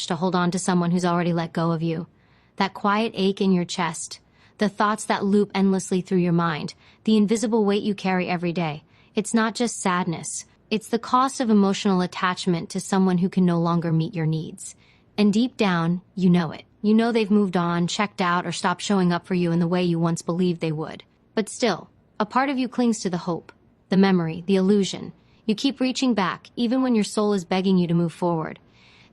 to hold on to someone who's already let go of you. That quiet ache in your chest, the thoughts that loop endlessly through your mind, the invisible weight you carry every day. It's not just sadness. It's the cost of emotional attachment to someone who can no longer meet your needs. And deep down, you know it. You know they've moved on, checked out, or stopped showing up for you in the way you once believed they would. But still, a part of you clings to the hope, the memory, the illusion. You keep reaching back, even when your soul is begging you to move forward.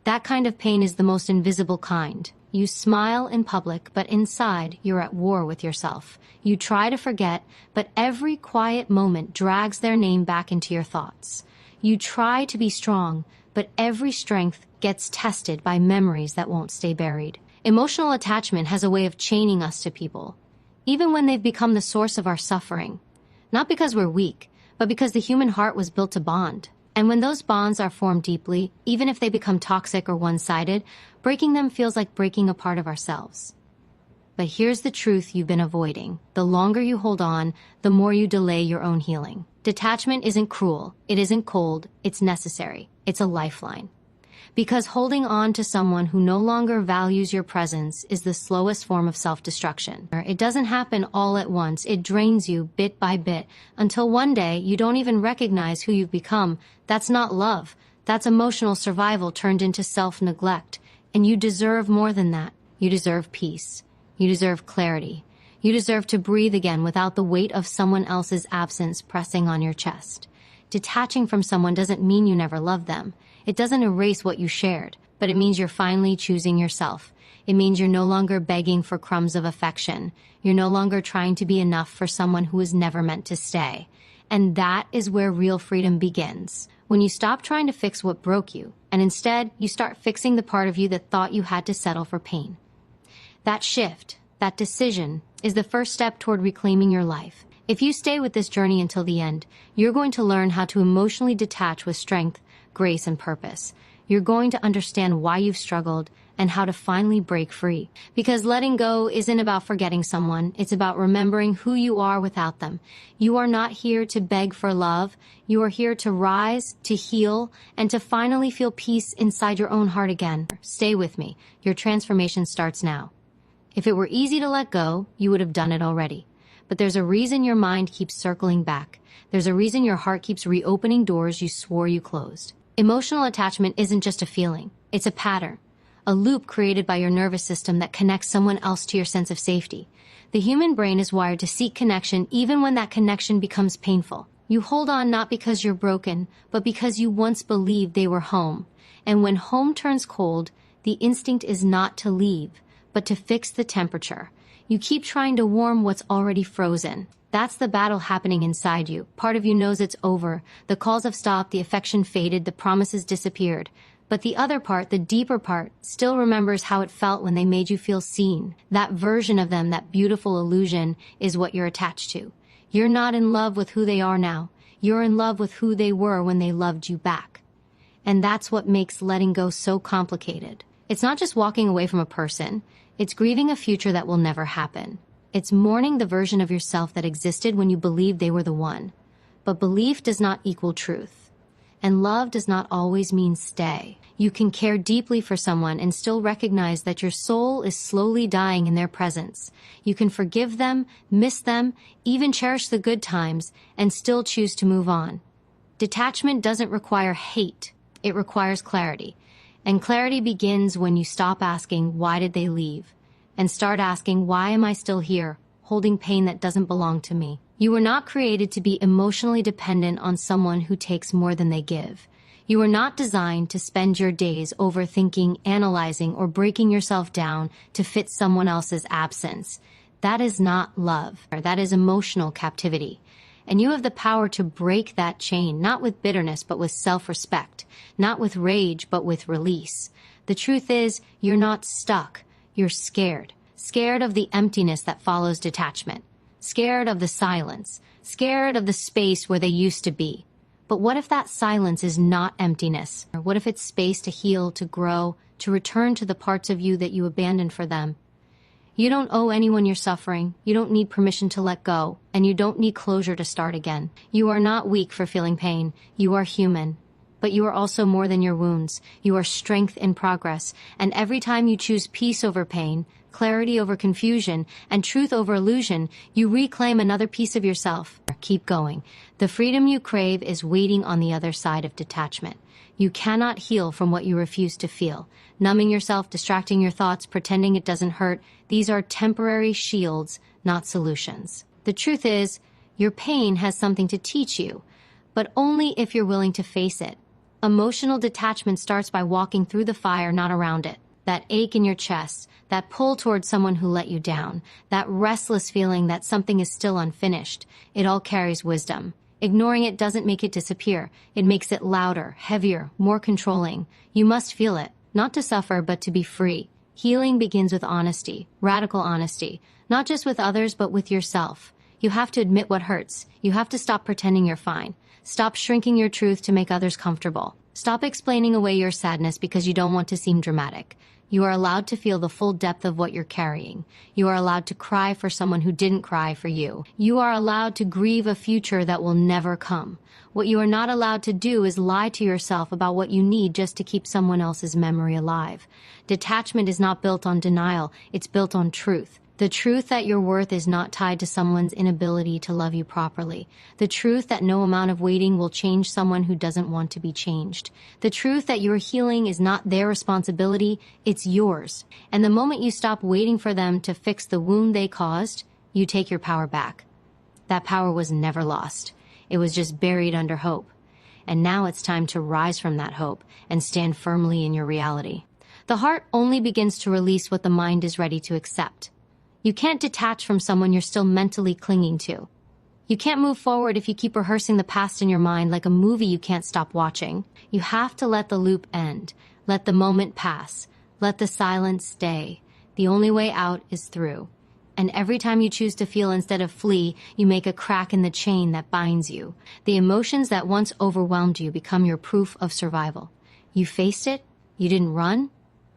That kind of pain is the most invisible kind. You smile in public, but inside, you're at war with yourself. You try to forget, but every quiet moment drags their name back into your thoughts. You try to be strong, but every strength gets tested by memories that won't stay buried. Emotional attachment has a way of chaining us to people, even when they've become the source of our suffering. Not because we're weak, but because the human heart was built to bond. And when those bonds are formed deeply, even if they become toxic or one-sided, breaking them feels like breaking a part of ourselves. But here's the truth you've been avoiding. The longer you hold on, the more you delay your own healing. Detachment isn't cruel, it isn't cold, it's necessary. It's a lifeline. Because holding on to someone who no longer values your presence is the slowest form of self-destruction. It doesn't happen all at once. It drains you bit by bit until one day you don't even recognize who you've become. That's not love. That's emotional survival turned into self-neglect. And you deserve more than that. You deserve peace. You deserve clarity. You deserve to breathe again without the weight of someone else's absence pressing on your chest. Detaching from someone doesn't mean you never loved them. It doesn't erase what you shared, but it means you're finally choosing yourself. It means you're no longer begging for crumbs of affection. You're no longer trying to be enough for someone who was never meant to stay. And that is where real freedom begins. When you stop trying to fix what broke you, and instead you start fixing the part of you that thought you had to settle for pain. That shift, that decision, is the first step toward reclaiming your life. If you stay with this journey until the end, you're going to learn how to emotionally detach with strength, grace, and purpose. You're going to understand why you've struggled and how to finally break free. Because letting go isn't about forgetting someone, it's about remembering who you are without them. You are not here to beg for love. You are here to rise, to heal, and to finally feel peace inside your own heart again. Stay with me. Your transformation starts now. If it were easy to let go, you would have done it already. But there's a reason your mind keeps circling back. There's a reason your heart keeps reopening doors you swore you closed. Emotional attachment isn't just a feeling. It's a pattern, a loop created by your nervous system that connects someone else to your sense of safety. The human brain is wired to seek connection even when that connection becomes painful. You hold on not because you're broken, but because you once believed they were home. And when home turns cold, the instinct is not to leave, but to fix the temperature. You keep trying to warm what's already frozen. That's the battle happening inside you. Part of you knows it's over. The calls have stopped, the affection faded, the promises disappeared. But the other part, the deeper part, still remembers how it felt when they made you feel seen. That version of them, that beautiful illusion, is what you're attached to. You're not in love with who they are now. You're in love with who they were when they loved you back. And that's what makes letting go so complicated. It's not just walking away from a person. It's grieving a future that will never happen. It's mourning the version of yourself that existed when you believed they were the one. But belief does not equal truth. And love does not always mean stay. You can care deeply for someone and still recognize that your soul is slowly dying in their presence. You can forgive them, miss them, even cherish the good times, and still choose to move on. Detachment doesn't require hate. It requires clarity. And clarity begins when you stop asking, why did they leave? And start asking, why am I still here, holding pain that doesn't belong to me? You were not created to be emotionally dependent on someone who takes more than they give. You were not designed to spend your days overthinking, analyzing, or breaking yourself down to fit someone else's absence. That is not love. That is emotional captivity. And you have the power to break that chain, not with bitterness, but with self-respect, not with rage, but with release. The truth is, you're not stuck. You're scared. Scared of the emptiness that follows detachment. Scared of the silence. Scared of the space where they used to be. But what if that silence is not emptiness? Or what if it's space to heal, to grow, to return to the parts of you that you abandoned for them? You don't owe anyone your suffering. You don't need permission to let go. And you don't need closure to start again. You are not weak for feeling pain. You are human. but you are also more than your wounds. You are strength in progress, and every time you choose peace over pain, clarity over confusion, and truth over illusion, you reclaim another piece of yourself. Keep going. The freedom you crave is waiting on the other side of detachment. You cannot heal from what you refuse to feel. Numbing yourself, distracting your thoughts, pretending it doesn't hurt, these are temporary shields, not solutions. The truth is, your pain has something to teach you, but only if you're willing to face it. Emotional detachment starts by walking through the fire, not around it. That ache in your chest, that pull towards someone who let you down, that restless feeling that something is still unfinished, it all carries wisdom. Ignoring it doesn't make it disappear. It makes it louder, heavier, more controlling. You must feel it, not to suffer, but to be free. Healing begins with honesty, radical honesty, not just with others, but with yourself. You have to admit what hurts. You have to stop pretending you're fine. Stop shrinking your truth to make others comfortable. Stop explaining away your sadness because you don't want to seem dramatic. You are allowed to feel the full depth of what you're carrying. You are allowed to cry for someone who didn't cry for you. You are allowed to grieve a future that will never come. What you are not allowed to do is lie to yourself about what you need just to keep someone else's memory alive. Detachment is not built on denial, it's built on truth. The truth that your worth is not tied to someone's inability to love you properly. The truth that no amount of waiting will change someone who doesn't want to be changed. The truth that your healing is not their responsibility, it's yours. And the moment you stop waiting for them to fix the wound they caused, you take your power back. That power was never lost. It was just buried under hope. And now it's time to rise from that hope and stand firmly in your reality. The heart only begins to release what the mind is ready to accept. You can't detach from someone you're still mentally clinging to. You can't move forward if you keep rehearsing the past in your mind like a movie you can't stop watching. You have to let the loop end. Let the moment pass. Let the silence stay. The only way out is through. And every time you choose to feel instead of flee, you make a crack in the chain that binds you. The emotions that once overwhelmed you become your proof of survival. You faced it. You didn't run.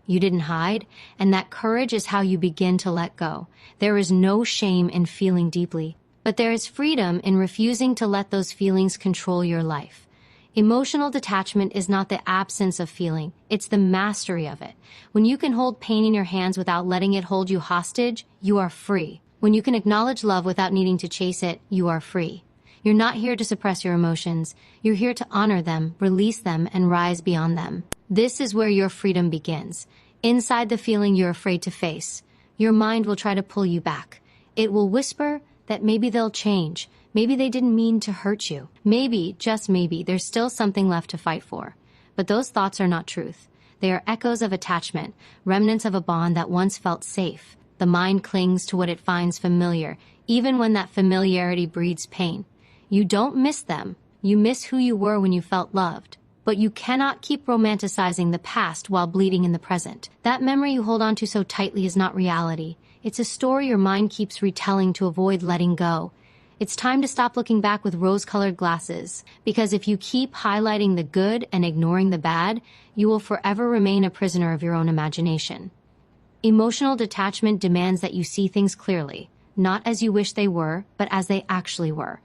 You didn't hide, and that courage is how you begin to let go. There is no shame in feeling deeply, but there is freedom in refusing to let those feelings control your life. Emotional detachment is not the absence of feeling, it's the mastery of it. When you can hold pain in your hands without letting it hold you hostage, you are free. When you can acknowledge love without needing to chase it, you are free. You're not here to suppress your emotions. You're here to honor them, release them, and rise beyond them. This is where your freedom begins. Inside the feeling you're afraid to face, your mind will try to pull you back. It will whisper that maybe they'll change. Maybe they didn't mean to hurt you. Maybe, just maybe, there's still something left to fight for. But those thoughts are not truth. They are echoes of attachment, remnants of a bond that once felt safe. The mind clings to what it finds familiar, even when that familiarity breeds pain. You don't miss them. You miss who you were when you felt loved. But you cannot keep romanticizing the past while bleeding in the present. That memory you hold on to so tightly is not reality. It's a story your mind keeps retelling to avoid letting go. It's time to stop looking back with rose-colored glasses, because if you keep highlighting the good and ignoring the bad, you will forever remain a prisoner of your own imagination. Emotional detachment demands that you see things clearly, not as you wish they were, but as they actually were.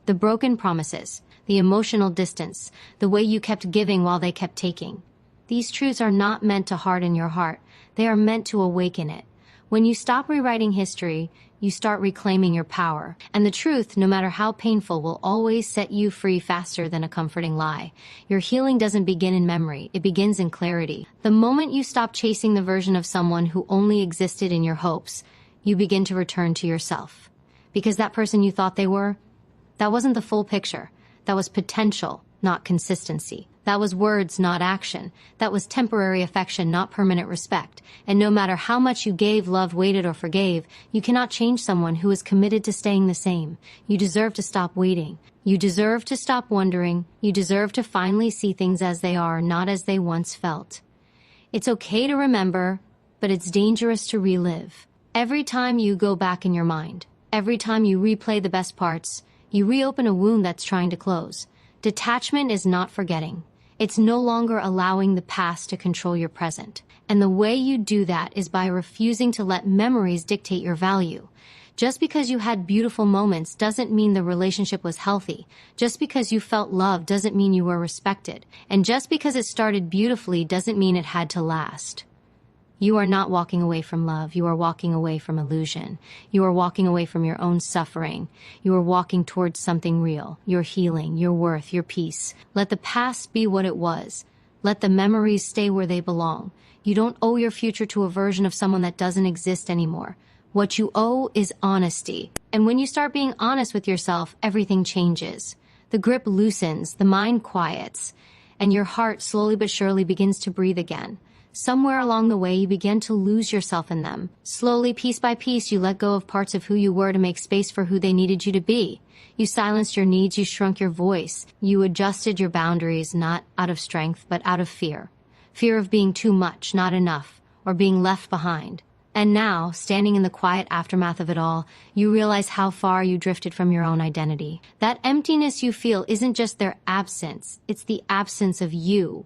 The broken promises, the emotional distance, the way you kept giving while they kept taking. These truths are not meant to harden your heart. They are meant to awaken it. When you stop rewriting history, you start reclaiming your power. And the truth, no matter how painful, will always set you free faster than a comforting lie. Your healing doesn't begin in memory. It begins in clarity. The moment you stop chasing the version of someone who only existed in your hopes, you begin to return to yourself. Because that person you thought they were, that wasn't the full picture. That was potential, not consistency. That was words, not action. That was temporary affection, not permanent respect. And no matter how much you gave, loved, waited, or forgave, you cannot change someone who is committed to staying the same. You deserve to stop waiting. You deserve to stop wondering. You deserve to finally see things as they are, not as they once felt. It's okay to remember, but it's dangerous to relive. Every time you go back in your mind, every time you replay the best parts, you reopen a wound that's trying to close. Detachment is not forgetting. It's no longer allowing the past to control your present. And the way you do that is by refusing to let memories dictate your value. Just because you had beautiful moments doesn't mean the relationship was healthy. Just because you felt love doesn't mean you were respected. And just because it started beautifully doesn't mean it had to last. You are not walking away from love. You are walking away from illusion. You are walking away from your own suffering. You are walking towards something real, your healing, your worth, your peace. Let the past be what it was. Let the memories stay where they belong. You don't owe your future to a version of someone that doesn't exist anymore. What you owe is honesty. And when you start being honest with yourself, everything changes. The grip loosens, the mind quiets, and your heart slowly but surely begins to breathe again. Somewhere along the way, you begin to lose yourself in them. Slowly, piece by piece, you let go of parts of who you were to make space for who they needed you to be. You silenced your needs, you shrunk your voice. You adjusted your boundaries, not out of strength, but out of fear. Fear of being too much, not enough, or being left behind. And now, standing in the quiet aftermath of it all, you realize how far you drifted from your own identity. That emptiness you feel isn't just their absence, it's the absence of you.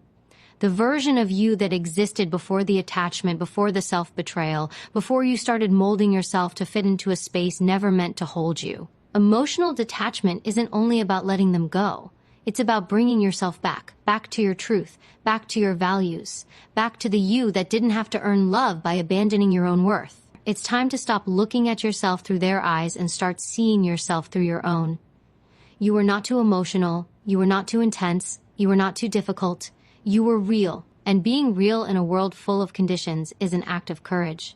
The version of you that existed before the attachment, before the self-betrayal, before you started molding yourself to fit into a space never meant to hold you. Emotional detachment isn't only about letting them go. It's about bringing yourself back to your truth, back to your values, back to the you that didn't have to earn love by abandoning your own worth. It's time to stop looking at yourself through their eyes and start seeing yourself through your own. You were not too emotional. You were not too intense. You were not too difficult. You were real, and being real in a world full of conditions is an act of courage.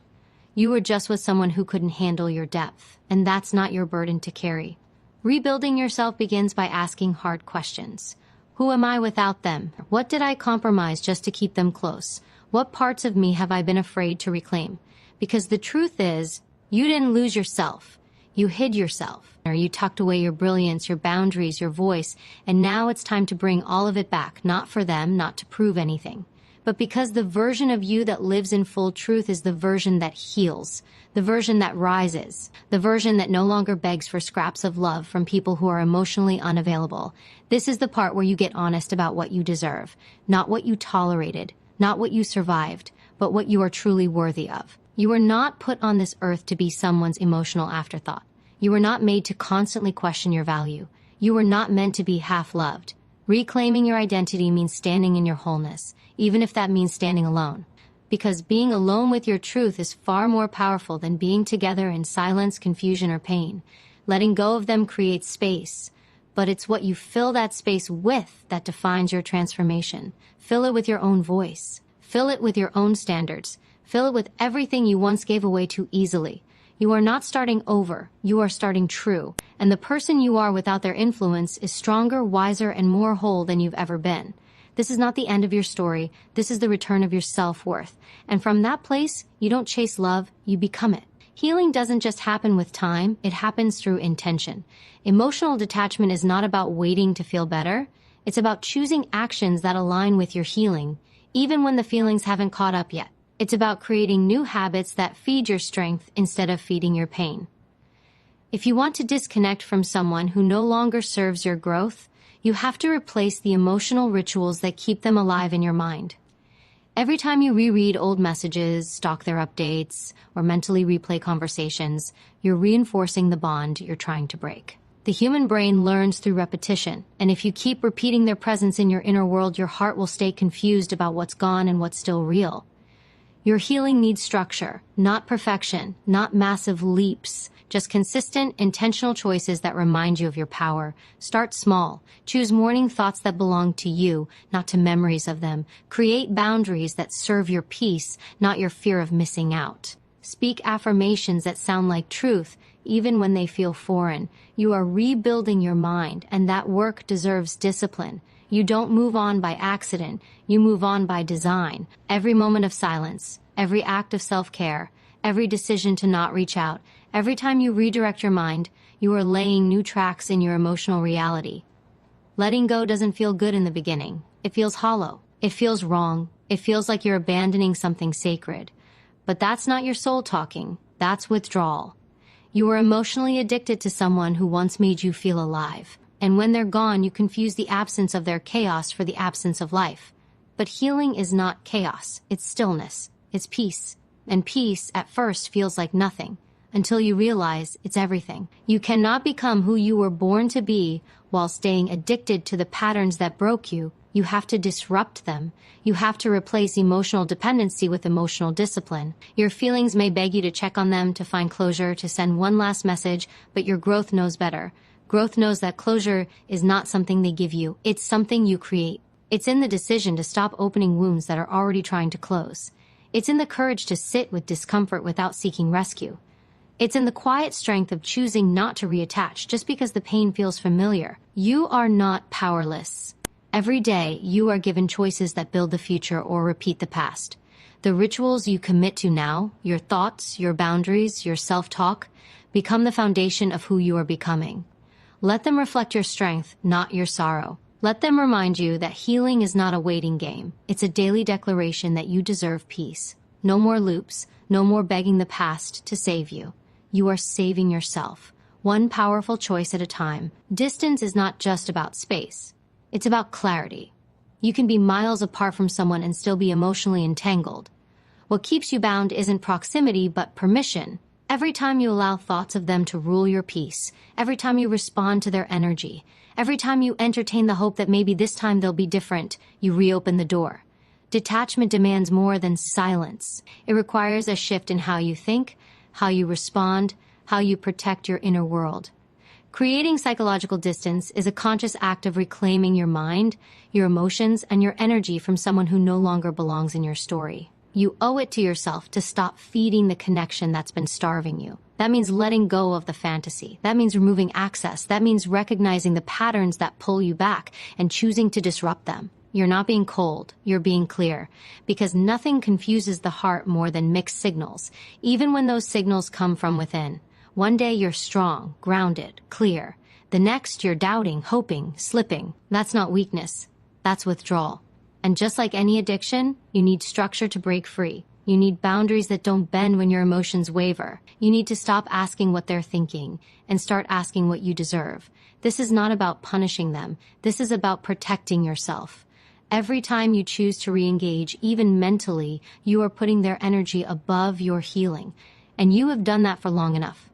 You were just with someone who couldn't handle your depth, and that's not your burden to carry. Rebuilding yourself begins by asking hard questions. Who am I without them? What did I compromise just to keep them close? What parts of me have I been afraid to reclaim? Because the truth is, you didn't lose yourself. You hid yourself, or you tucked away your brilliance, your boundaries, your voice, and now it's time to bring all of it back, not for them, not to prove anything, but because the version of you that lives in full truth is the version that heals, the version that rises, the version that no longer begs for scraps of love from people who are emotionally unavailable. This is the part where you get honest about what you deserve, not what you tolerated, not what you survived, but what you are truly worthy of. You were not put on this earth to be someone's emotional afterthought. You were not made to constantly question your value. You were not meant to be half-loved. Reclaiming your identity means standing in your wholeness, even if that means standing alone. Because being alone with your truth is far more powerful than being together in silence, confusion, or pain. Letting go of them creates space, but it's what you fill that space with that defines your transformation. Fill it with your own voice. Fill it with your own standards. Fill it with everything you once gave away too easily. You are not starting over, you are starting true. And the person you are without their influence is stronger, wiser, and more whole than you've ever been. This is not the end of your story, this is the return of your self-worth. And from that place, you don't chase love, you become it. Healing doesn't just happen with time, it happens through intention. Emotional detachment is not about waiting to feel better, it's about choosing actions that align with your healing, even when the feelings haven't caught up yet. It's about creating new habits that feed your strength instead of feeding your pain. If you want to disconnect from someone who no longer serves your growth, you have to replace the emotional rituals that keep them alive in your mind. Every time you reread old messages, stalk their updates, or mentally replay conversations, you're reinforcing the bond you're trying to break. The human brain learns through repetition, and if you keep repeating their presence in your inner world, your heart will stay confused about what's gone and what's still real. Your healing needs structure, not perfection, not massive leaps, just consistent, intentional choices that remind you of your power. Start small. Choose morning thoughts that belong to you, not to memories of them. Create boundaries that serve your peace, not your fear of missing out. Speak affirmations that sound like truth, even when they feel foreign. You are rebuilding your mind, and that work deserves discipline. You don't move on by accident, you move on by design. Every moment of silence, every act of self-care, every decision to not reach out, every time you redirect your mind, you are laying new tracks in your emotional reality. Letting go doesn't feel good in the beginning. It feels hollow. It feels wrong. It feels like you're abandoning something sacred. But that's not your soul talking. That's withdrawal. You were emotionally addicted to someone who once made you feel alive. And when they're gone, you confuse the absence of their chaos for the absence of life. But healing is not chaos. It's stillness. It's peace. And peace, at first, feels like nothing. until you realize it's everything. You cannot become who you were born to be while staying addicted to the patterns that broke you. You have to disrupt them. You have to replace emotional dependency with emotional discipline. Your feelings may beg you to check on them, to find closure, to send one last message, but your growth knows better. Growth knows that closure is not something they give you. It's something you create. It's in the decision to stop opening wounds that are already trying to close. It's in the courage to sit with discomfort without seeking rescue. It's in the quiet strength of choosing not to reattach just because the pain feels familiar. You are not powerless. Every day, you are given choices that build the future or repeat the past. The rituals you commit to now, your thoughts, your boundaries, your self-talk, become the foundation of who you are becoming. Let them reflect your strength, not your sorrow. Let them remind you that healing is not a waiting game. It's a daily declaration that you deserve peace. No more loops, no more begging the past to save you. You are saving yourself, one powerful choice at a time. Distance is not just about space. It's about clarity. You can be miles apart from someone and still be emotionally entangled. What keeps you bound isn't proximity, but permission. Every time you allow thoughts of them to rule your peace, every time you respond to their energy, every time you entertain the hope that maybe this time they'll be different, you reopen the door. Detachment demands more than silence. It requires a shift in how you think, how you respond, how you protect your inner world. Creating psychological distance is a conscious act of reclaiming your mind, your emotions, and your energy from someone who no longer belongs in your story. You owe it to yourself to stop feeding the connection that's been starving you. That means letting go of the fantasy. That means removing access. That means recognizing the patterns that pull you back and choosing to disrupt them. You're not being cold, you're being clear, because nothing confuses the heart more than mixed signals, even when those signals come from within. One day you're strong, grounded, clear. The next you're doubting, hoping, slipping. That's not weakness, that's withdrawal. And just like any addiction, you need structure to break free. You need boundaries that don't bend when your emotions waver. You need to stop asking what they're thinking and start asking what you deserve. This is not about punishing them. This is about protecting yourself. Every time you choose to re-engage, even mentally, you are putting their energy above your healing. And you have done that for long enough.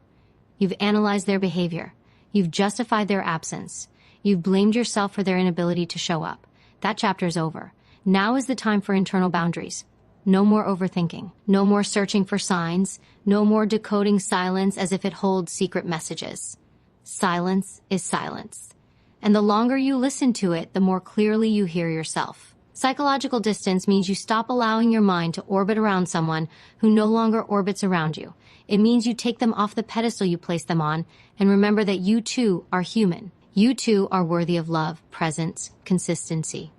You've analyzed their behavior. You've justified their absence. You've blamed yourself for their inability to show up. That chapter's over. Now is the time for internal boundaries. No more overthinking. No more searching for signs. No more decoding silence as if it holds secret messages. Silence is silence. And the longer you listen to it, the more clearly you hear yourself. Psychological distance means you stop allowing your mind to orbit around someone who no longer orbits around you. It means you take them off the pedestal you place them on and remember that you too are human. You too are worthy of love, presence, consistency.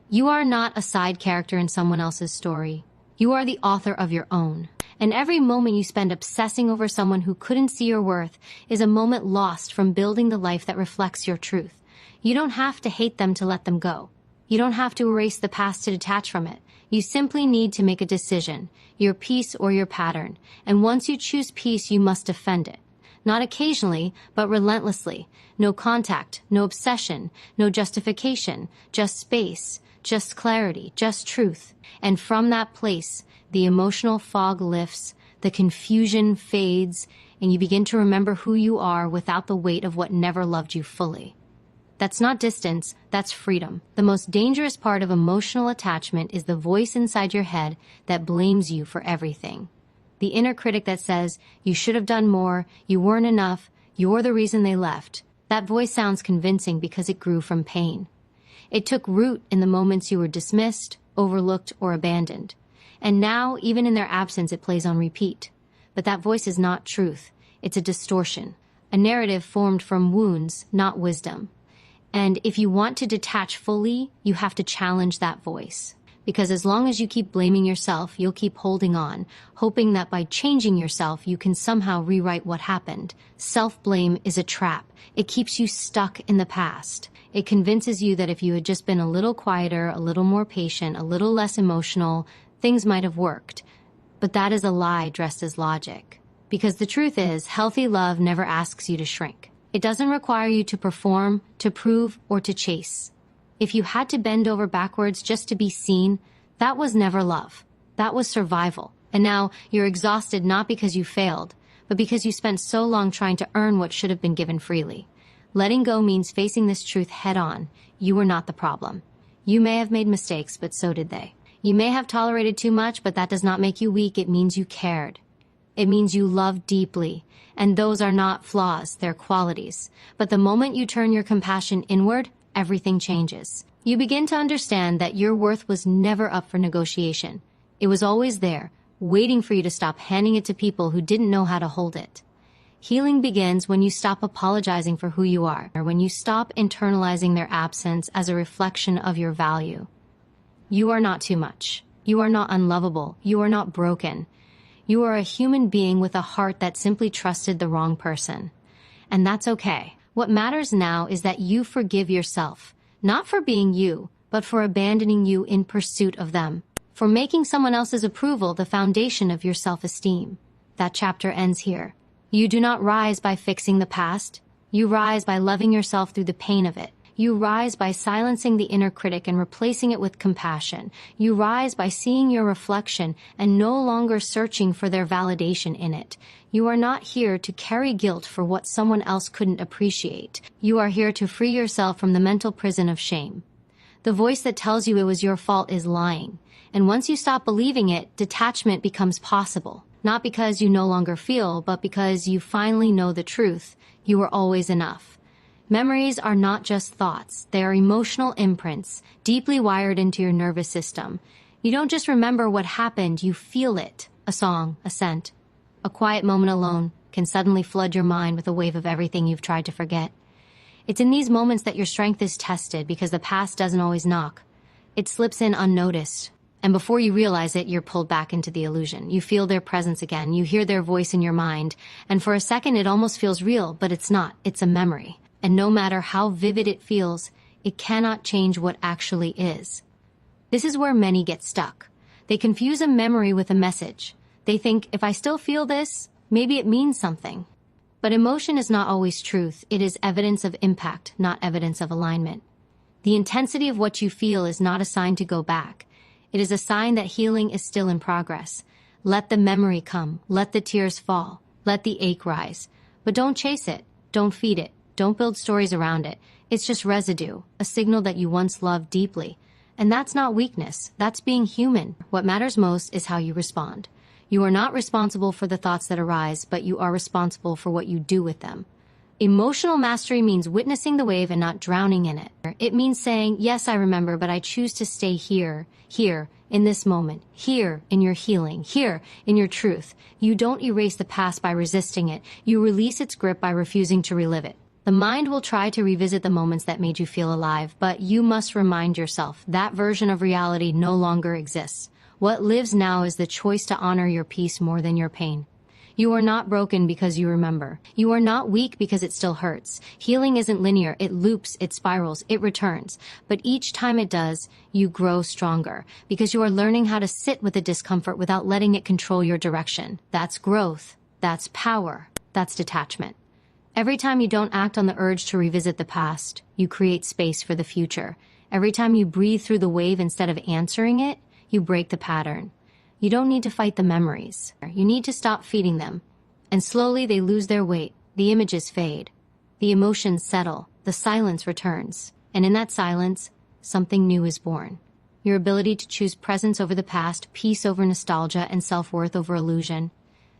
You are not a side character in someone else's story. You are the author of your own. And every moment you spend obsessing over someone who couldn't see your worth is a moment lost from building the life that reflects your truth. You don't have to hate them to let them go. You don't have to erase the past to detach from it. You simply need to make a decision, your peace or your pattern. And once you choose peace, you must defend it. Not occasionally, but relentlessly. No contact, no obsession, no justification, just space, just clarity, just truth. And from that place, the emotional fog lifts, the confusion fades, and you begin to remember who you are without the weight of what never loved you fully. That's not distance, that's freedom. The most dangerous part of emotional attachment is the voice inside your head that blames you for everything. The inner critic that says, you should have done more, you weren't enough, you're the reason they left. That voice sounds convincing because it grew from pain. It took root in the moments you were dismissed, overlooked, or abandoned. And now, even in their absence, it plays on repeat. But that voice is not truth. It's a distortion, a narrative formed from wounds, not wisdom. And if you want to detach fully, you have to challenge that voice. Because as long as you keep blaming yourself, you'll keep holding on, hoping that by changing yourself, you can somehow rewrite what happened. Self-blame is a trap. It keeps you stuck in the past. It convinces you that if you had just been a little quieter, a little more patient, a little less emotional, things might have worked. But that is a lie dressed as logic. Because the truth is, healthy love never asks you to shrink. It doesn't require you to perform, to prove, or to chase. If you had to bend over backwards just to be seen, that was never love. That was survival. And now you're exhausted not because you failed, but because you spent so long trying to earn what should have been given freely. Letting go means facing this truth head on. You were not the problem. You may have made mistakes, but so did they. You may have tolerated too much, but that does not make you weak. It means you cared. It means you loved deeply. And those are not flaws, they're qualities. But the moment you turn your compassion inward, everything changes. You begin to understand that your worth was never up for negotiation. It was always there, waiting for you to stop handing it to people who didn't know how to hold it. Healing begins when you stop apologizing for who you are, or when you stop internalizing their absence as a reflection of your value. You are not too much. You are not unlovable. You are not broken. You are a human being with a heart that simply trusted the wrong person. And that's okay. What matters now is that you forgive yourself, not for being you, but for abandoning you in pursuit of them, for making someone else's approval the foundation of your self-esteem. That chapter ends here. You do not rise by fixing the past. You rise by loving yourself through the pain of it. You rise by silencing the inner critic and replacing it with compassion. You rise by seeing your reflection and no longer searching for their validation in it. You are not here to carry guilt for what someone else couldn't appreciate. You are here to free yourself from the mental prison of shame. The voice that tells you it was your fault is lying. And once you stop believing it, detachment becomes possible. Not because you no longer feel, but because you finally know the truth. You were always enough. Memories are not just thoughts. They are emotional imprints, deeply wired into your nervous system. You don't just remember what happened, you feel it. A song, a scent, a quiet moment alone can suddenly flood your mind with a wave of everything you've tried to forget. It's in these moments that your strength is tested because the past doesn't always knock. It slips in unnoticed. And before you realize it, you're pulled back into the illusion. You feel their presence again. You hear their voice in your mind. And for a second, it almost feels real, but it's not. It's a memory. And no matter how vivid it feels, it cannot change what actually is. This is where many get stuck. They confuse a memory with a message. They think, if I still feel this, maybe it means something. But emotion is not always truth. It is evidence of impact, not evidence of alignment. The intensity of what you feel is not a sign to go back. It is a sign that healing is still in progress. Let the memory come. Let the tears fall. Let the ache rise. But don't chase it. Don't feed it. Don't build stories around it. It's just residue, a signal that you once loved deeply. And that's not weakness. That's being human. What matters most is how you respond. You are not responsible for the thoughts that arise, but you are responsible for what you do with them. Emotional mastery means witnessing the wave and not drowning in it. It means saying, yes, I remember, but I choose to stay here, in this moment, here, in your healing, here, in your truth. You don't erase the past by resisting it. You release its grip by refusing to relive it. The mind will try to revisit the moments that made you feel alive, but you must remind yourself that version of reality no longer exists. What lives now is the choice to honor your peace more than your pain. You are not broken because you remember. You are not weak because it still hurts. Healing isn't linear. It loops, it spirals, it returns. But each time it does, you grow stronger because you are learning how to sit with the discomfort without letting it control your direction. That's growth. That's power. That's detachment. Every time you don't act on the urge to revisit the past, you create space for the future. Every time you breathe through the wave instead of answering it, you break the pattern. You don't need to fight the memories. You need to stop feeding them. And slowly they lose their weight. The images fade. The emotions settle. The silence returns. And in that silence, something new is born. Your ability to choose presence over the past, peace over nostalgia, and self-worth over illusion.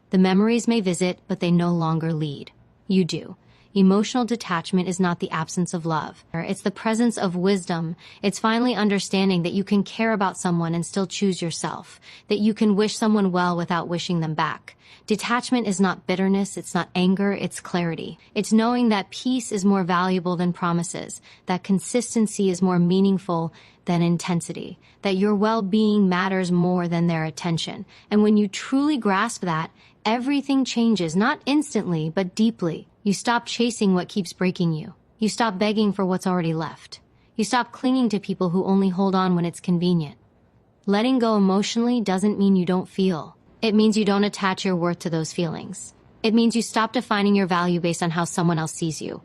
The memories may visit, but they no longer lead. You do. Emotional detachment is not the absence of love. It's the presence of wisdom. It's finally understanding that you can care about someone and still choose yourself, that you can wish someone well without wishing them back. Detachment is not bitterness, it's not anger, it's clarity. It's knowing that peace is more valuable than promises, that consistency is more meaningful than intensity, that your well-being matters more than their attention. And when you truly grasp that, everything changes, not instantly, but deeply. You stop chasing what keeps breaking you. You stop begging for what's already left. You stop clinging to people who only hold on when it's convenient. Letting go emotionally doesn't mean you don't feel. It means you don't attach your worth to those feelings. It means you stop defining your value based on how someone else sees you.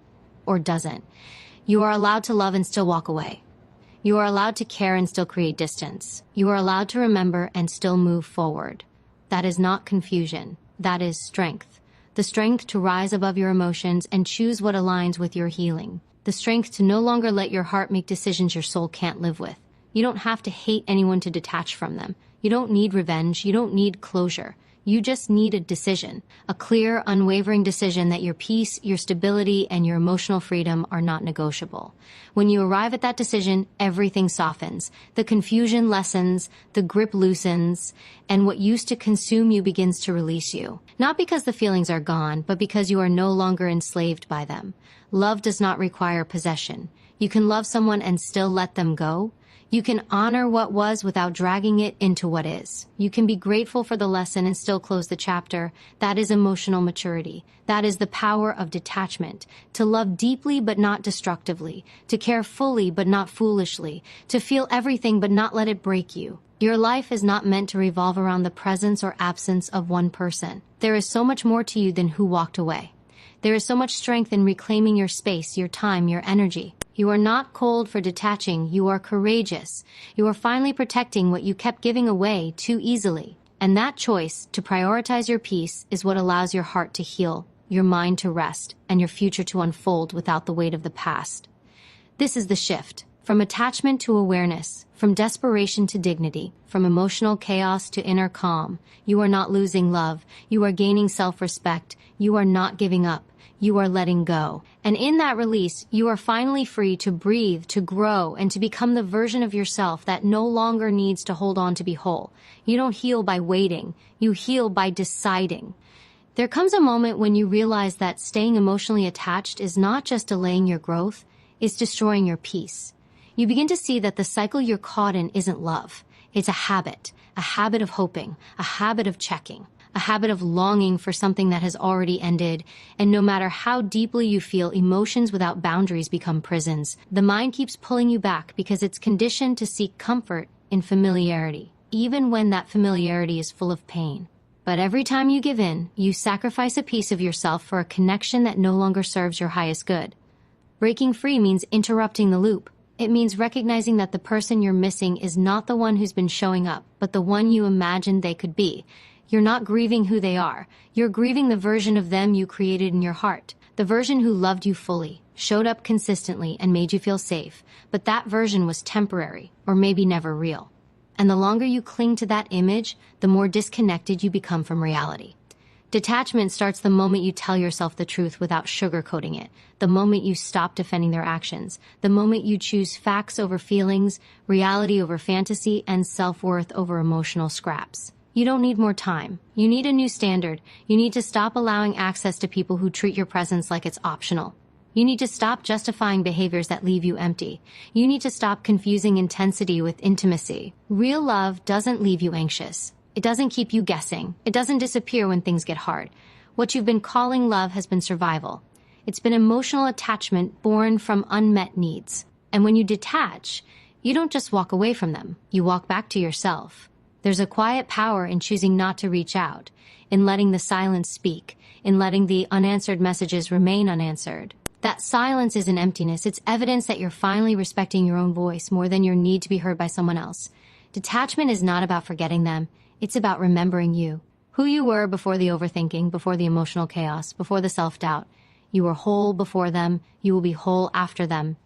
Or doesn't. You are allowed to love and still walk away. You are allowed to care and still create distance. You are allowed to remember and still move forward. That is not confusion. That is strength. the strength to rise above your emotions and choose what aligns with your healing, the strength to no longer let your heart make decisions your soul can't live with. You don't have to hate anyone to detach from them. You don't need revenge. You don't need closure. You just need a decision, a clear, unwavering decision that your peace, your stability, and your emotional freedom are not negotiable. When you arrive at that decision, everything softens. The confusion lessens, the grip loosens, and what used to consume you begins to release you. Not because the feelings are gone, but because you are no longer enslaved by them. Love does not require possession. You can love someone and still let them go. You can honor what was without dragging it into what is. You can be grateful for the lesson and still close the chapter. That is emotional maturity. That is the power of detachment. To love deeply but not destructively. To care fully but not foolishly. To feel everything but not let it break you. Your life is not meant to revolve around the presence or absence of one person. There is so much more to you than who walked away. There is so much strength in reclaiming your space, your time, your energy. You are not cold for detaching, you are courageous. You are finally protecting what you kept giving away too easily. And that choice, to prioritize your peace, is what allows your heart to heal, your mind to rest, and your future to unfold without the weight of the past. This is the shift, from attachment to awareness, from desperation to dignity, from emotional chaos to inner calm. You are not losing love, you are gaining self-respect, you are not giving up. You are letting go. And in that release, you are finally free to breathe, to grow, and to become the version of yourself that no longer needs to hold on to be whole. You don't heal by waiting. You heal by deciding. There comes a moment when you realize that staying emotionally attached is not just delaying your growth, it's destroying your peace. You begin to see that the cycle you're caught in isn't love. It's a habit of hoping, a habit of checking. A habit of longing for something that has already ended, and no matter how deeply you feel, emotions without boundaries become prisons. The mind keeps pulling you back because it's conditioned to seek comfort in familiarity, even when that familiarity is full of pain. But every time you give in, you sacrifice a piece of yourself for a connection that no longer serves your highest good. Breaking free means interrupting the loop. It means recognizing that the person you're missing is not the one who's been showing up, but the one you imagined they could be. You're not grieving who they are. You're grieving the version of them you created in your heart. The version who loved you fully, showed up consistently, and made you feel safe. But that version was temporary, or maybe never real. And the longer you cling to that image, the more disconnected you become from reality. Detachment starts the moment you tell yourself the truth without sugarcoating it. The moment you stop defending their actions. The moment you choose facts over feelings, reality over fantasy, and self-worth over emotional scraps. You don't need more time. You need a new standard. You need to stop allowing access to people who treat your presence like it's optional. You need to stop justifying behaviors that leave you empty. You need to stop confusing intensity with intimacy. Real love doesn't leave you anxious. It doesn't keep you guessing. It doesn't disappear when things get hard. What you've been calling love has been survival. It's been emotional attachment born from unmet needs. And when you detach, you don't just walk away from them. You walk back to yourself. There's a quiet power in choosing not to reach out, in letting the silence speak, in letting the unanswered messages remain unanswered. That silence isn't emptiness. It's evidence that you're finally respecting your own voice more than your need to be heard by someone else. Detachment is not about forgetting them. It's about remembering you. Who you were before the overthinking, before the emotional chaos, before the self-doubt. You were whole before them. You will be whole after them.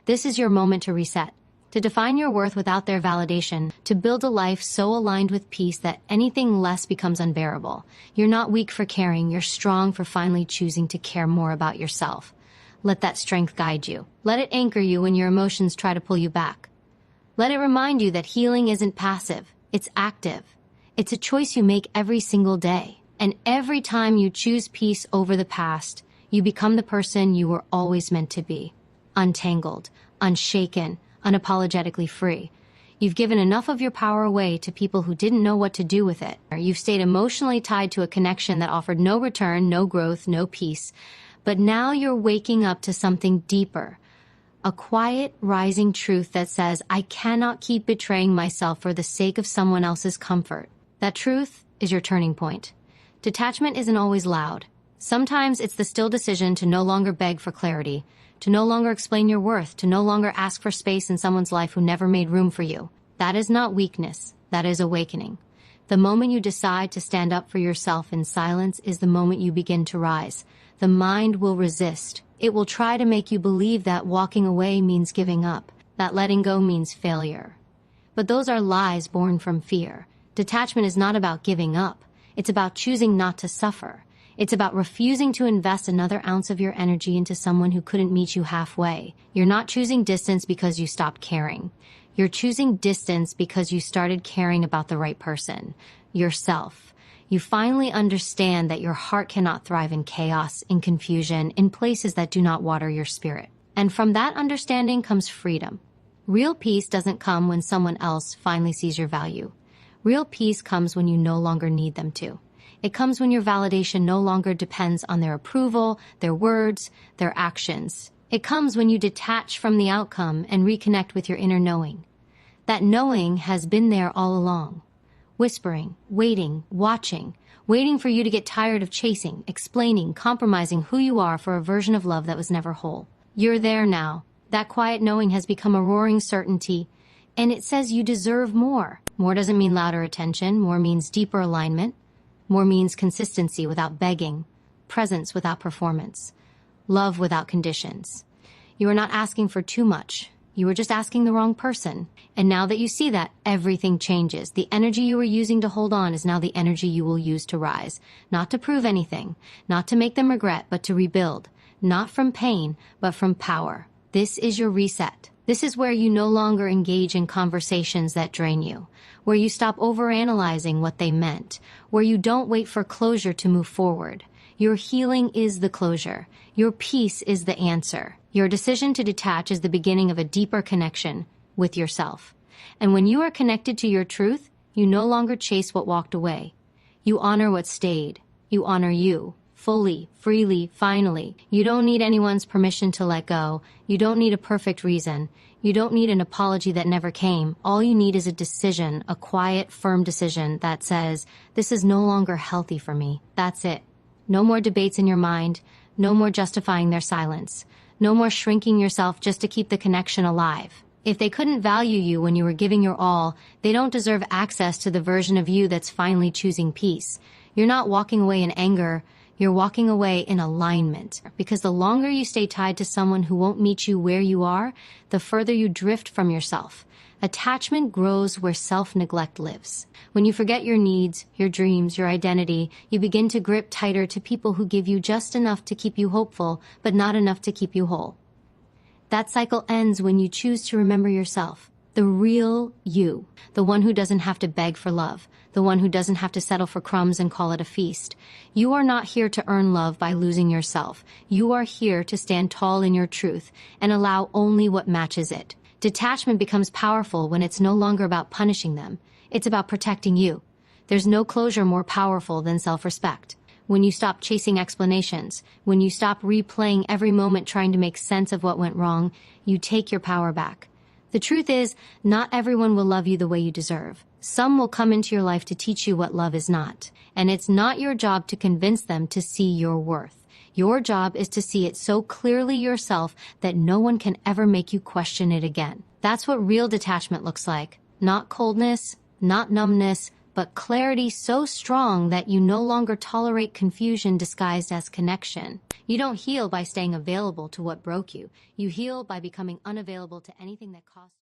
This is your moment to reset. To define your worth without their validation, to build a life so aligned with peace that anything less becomes unbearable. You're not weak for caring, you're strong for finally choosing to care more about yourself. Let that strength guide you. Let it anchor you when your emotions try to pull you back. Let it remind you that healing isn't passive, it's active. It's a choice you make every single day. And every time you choose peace over the past, you become the person you were always meant to be. Untangled, unshaken, unapologetically free. You've given enough of your power away to people who didn't know what to do with it. You've stayed emotionally tied to a connection that offered no return, no growth, no peace. But now you're waking up to something deeper. A quiet, rising truth that says, I cannot keep betraying myself for the sake of someone else's comfort. That truth is your turning point. Detachment isn't always loud. Sometimes it's the still decision to no longer beg for clarity, to no longer explain your worth, to no longer ask for space in someone's life who never made room for you. That is not weakness. That is awakening. The moment you decide to stand up for yourself in silence is the moment you begin to rise. The mind will resist. It will try to make you believe that walking away means giving up, that letting go means failure. But those are lies born from fear. Detachment is not about giving up. It's about choosing not to suffer. It's about refusing to invest another ounce of your energy into someone who couldn't meet you halfway. You're not choosing distance because you stopped caring. You're choosing distance because you started caring about the right person, yourself. You finally understand that your heart cannot thrive in chaos, in confusion, in places that do not water your spirit. And from that understanding comes freedom. Real peace doesn't come when someone else finally sees your value. Real peace comes when you no longer need them to. It comes when your validation no longer depends on their approval, their words, their actions. It comes when you detach from the outcome and reconnect with your inner knowing. That knowing has been there all along. Whispering, waiting, watching, waiting for you to get tired of chasing, explaining, compromising who you are for a version of love that was never whole. You're there now. That quiet knowing has become a roaring certainty, and it says you deserve more. More doesn't mean louder attention. More means deeper alignment. More means consistency without begging, presence without performance, love without conditions. You are not asking for too much. You were just asking the wrong person. And now that you see that, everything changes. The energy you were using to hold on is now the energy you will use to rise. Not to prove anything, not to make them regret, but to rebuild. Not from pain, but from power. This is your reset. This is where you no longer engage in conversations that drain you, where you stop overanalyzing what they meant, where you don't wait for closure to move forward. Your healing is the closure. Your peace is the answer. Your decision to detach is the beginning of a deeper connection with yourself. And when you are connected to your truth, you no longer chase what walked away. You honor what stayed. You honor you. Fully, freely, finally. You don't need anyone's permission to let go. You don't need a perfect reason. You don't need an apology that never came. All you need is a decision, a quiet, firm decision that says, this is no longer healthy for me. That's it. No more debates in your mind. No more justifying their silence. No more shrinking yourself just to keep the connection alive. If they couldn't value you when you were giving your all, they don't deserve access to the version of you that's finally choosing peace. You're not walking away in anger. You're walking away in alignment, because the longer you stay tied to someone who won't meet you where you are, the further you drift from yourself. Attachment grows where self-neglect lives. When you forget your needs, your dreams, your identity, you begin to grip tighter to people who give you just enough to keep you hopeful, but not enough to keep you whole. That cycle ends when you choose to remember yourself. The real you. The one who doesn't have to beg for love. The one who doesn't have to settle for crumbs and call it a feast. You are not here to earn love by losing yourself. You are here to stand tall in your truth and allow only what matches it. Detachment becomes powerful when it's no longer about punishing them. It's about protecting you. There's no closure more powerful than self-respect. When you stop chasing explanations, when you stop replaying every moment trying to make sense of what went wrong, you take your power back. The truth is, not everyone will love you the way you deserve. Some will come into your life to teach you what love is not. And it's not your job to convince them to see your worth. Your job is to see it so clearly yourself that no one can ever make you question it again. That's what real detachment looks like. Not coldness, not numbness, but clarity so strong that you no longer tolerate confusion disguised as connection. You don't heal by staying available to what broke you. You heal by becoming unavailable to anything that costs